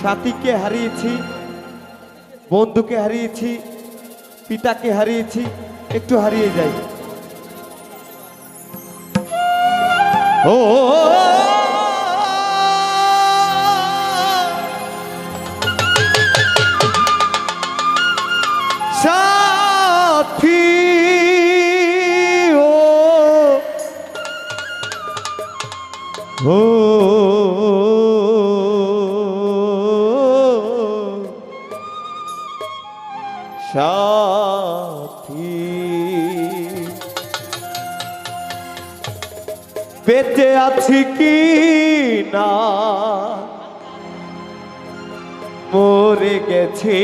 সাথীকে হারিয়েছি, বন্ধুকে হারিয়েছি, পিতাকে হারিয়েছি, একটু হারিয়ে যাই। ও সাথী ও সাথী, বেঁচে আছি কি না মরে গেছি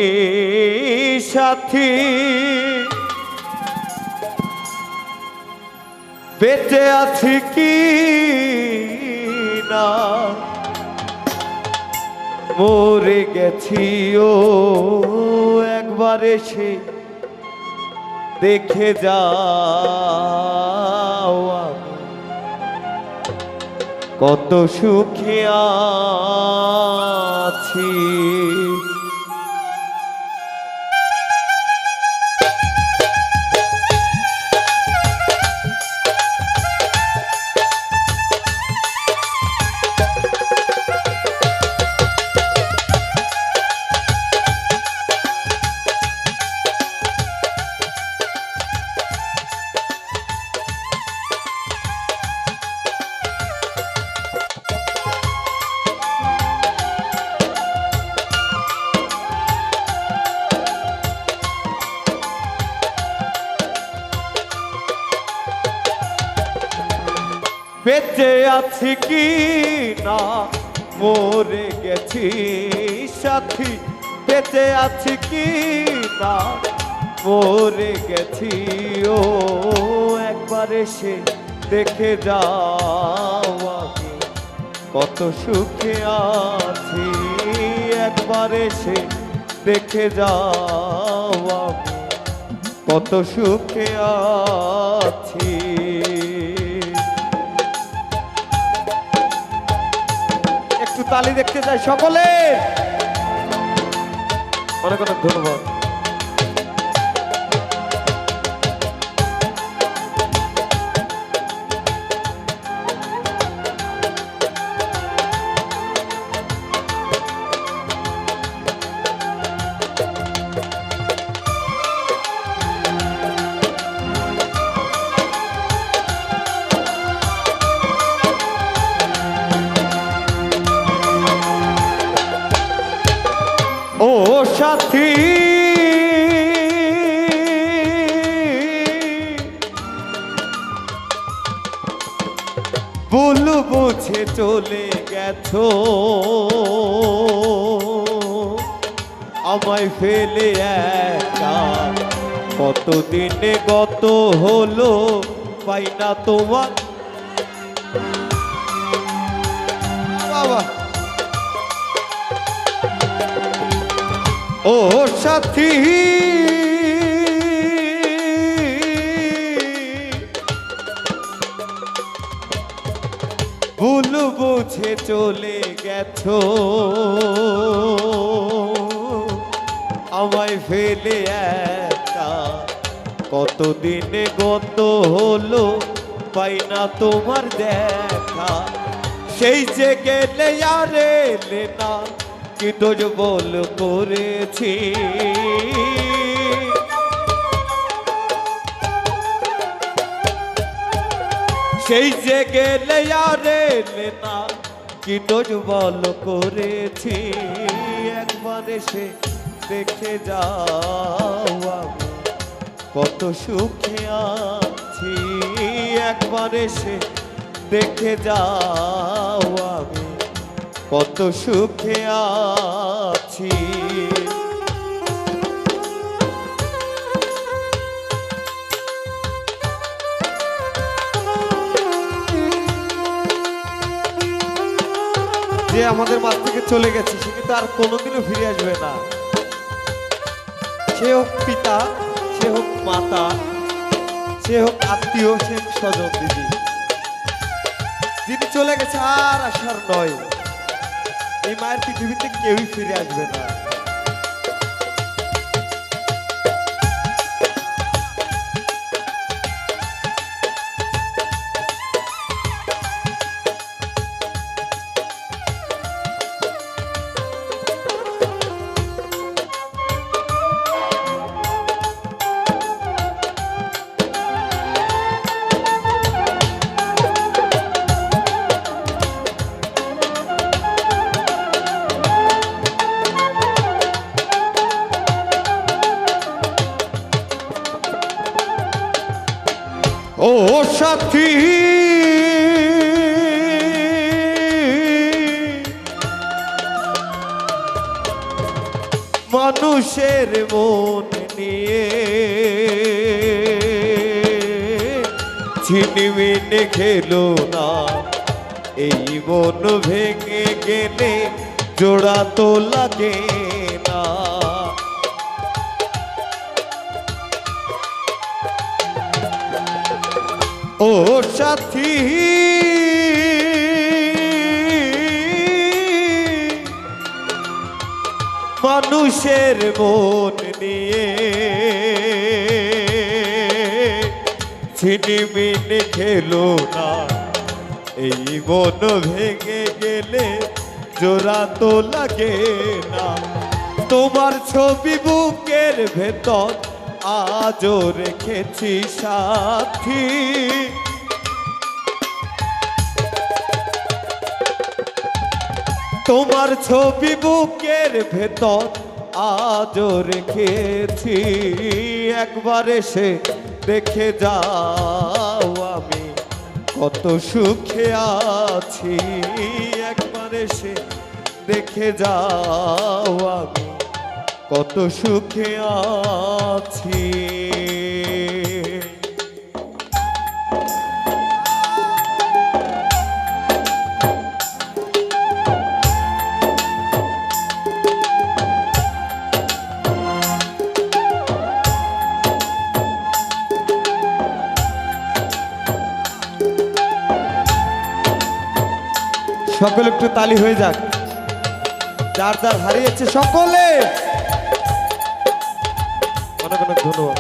সাথী, বেঁচে আছি কি না মরে গেছি। ও একবার এসে দেখে যাও কত সুখে আছি। বেঁচে আছি কি না মরে গেছি সাথী, বেঁচে আছি কি না মরে গেছি। ও একবার এসে দেখে যাও আমি কত সুখে আছি, একবার এসে দেখে যাও আমি কত সুখে আছি। একটু তালি দেখতে চাই সকলে, অনেক অনেক ধন্যবাদ। ও সাথী ভুল বুঝে চলে গেছো, আমায় ফেলে একা কতদিনে গত হলো পাই না তোমার। বাবা ও সাথী ভুল বুঝে চলে গেছো, আমায় ফেলে একা কতদিনে গত হলো পাই না তোমার দেখা। সেই যে গেলে আর এলে না কি দোষ বল করেছি, সেই যে গেলে আর এলে না কি দোষ বল করেছি। একবার এসে দেখে যাও আমি কত সুখে আছি, একবার এসে দেখে যাও আমি কত সুখে আছি। যে আমাদের মাঝ থেকে চলে গেছে সে কিন্তু আর কোনোদিনও ফিরে আসবে না। সে হোক পিতা, সে হোক মাতা, সে হোক আত্মীয়, সে হোক স্বজন দিদি, যিনি চলে গেছে আর আসার নয়। এই মায়ের পৃথিবীতে কেউই ফিরে আসবে না। ও সাথী মানুষের মন নিয়ে ছিনিমিনি খেলো না, এই মন ভেঙে গেলে জোড়া তো লাগে না। ও সাথী মানুষের মন নিয়ে ছিনিমিনি খেলো না, এই মন ভেঙে গেলে জোড়া তো লাগে না। তোমার ছবি বুকের ভেতর আজও রেখেছি সাথী, তোমার ছবি বুকের ভেতর আজও রেখেছি। একবার এসে দেখে যাও আমি কত সুখে আছি, একবার এসে দেখে যাও আমি কত সুখে আছি। সকলে একটু তালি হয়ে যাক, যার যার হারিয়েছে সকলে অনেক অনেক ধন্যবাদ।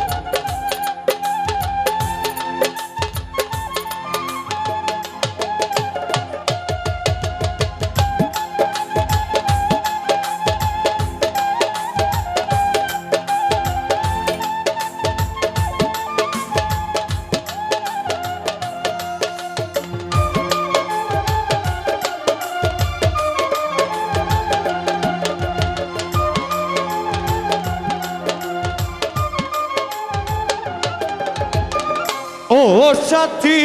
ও সাথী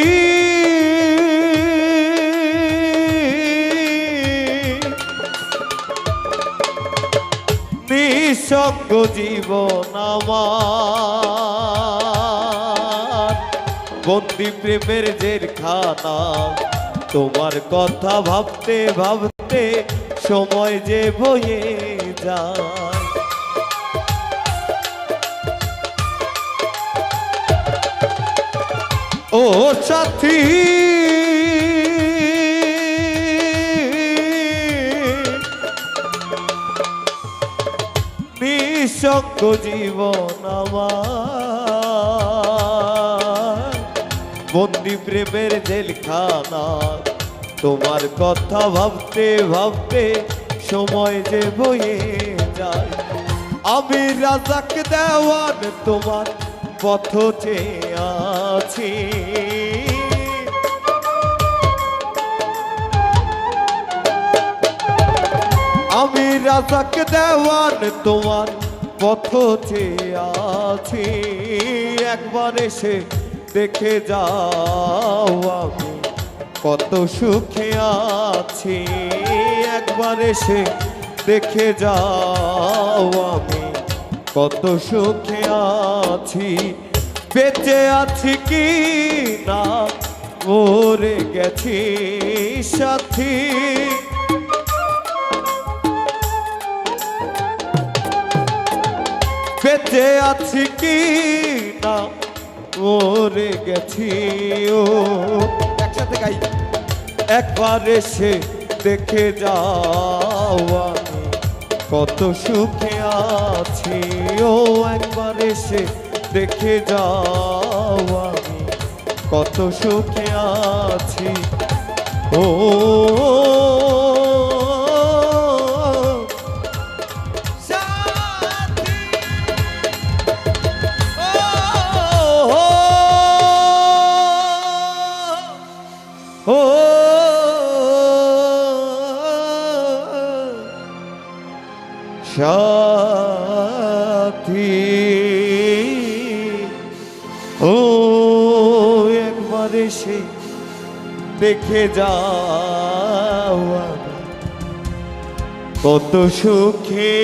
নিঃসঙ্গ জীবন আমার, বন্দি প্রেমের জেলখানা, তোমার কথা ভাবতে ভাবতে সময় যে বয়ে যায়। ও সাথী নিঃসঙ্গ জীবন আমার, বন্দি প্রেমের জেলখানা, তোমার কথা ভাবতে ভাবতে সময় যে বয়ে যায়। আমি রাজাক দেওয়ান তোমার পথ চেয়ে আছি, আমি রাজাক দেওয়ান তোমার পথ চেয়ে আছি। একবার এসে দেখে যাও আমি কত সুখে আছি, একবার এসে দেখে যাও আমি কত সুখে আছি। বেঁচে আছি কি না মরে গেছি সাথী, বেঁচে আছি কি না মরে গেছি। ও একসাথে গাই, একবার এসে দেখে যাও আমি কত সুখে আছি। ও একবার এসে দেখে যাও আমি কত সুখে আছি। ও সাথী, ও সাথী, ও একবার এসে দেখে যাও আমি কত সুখে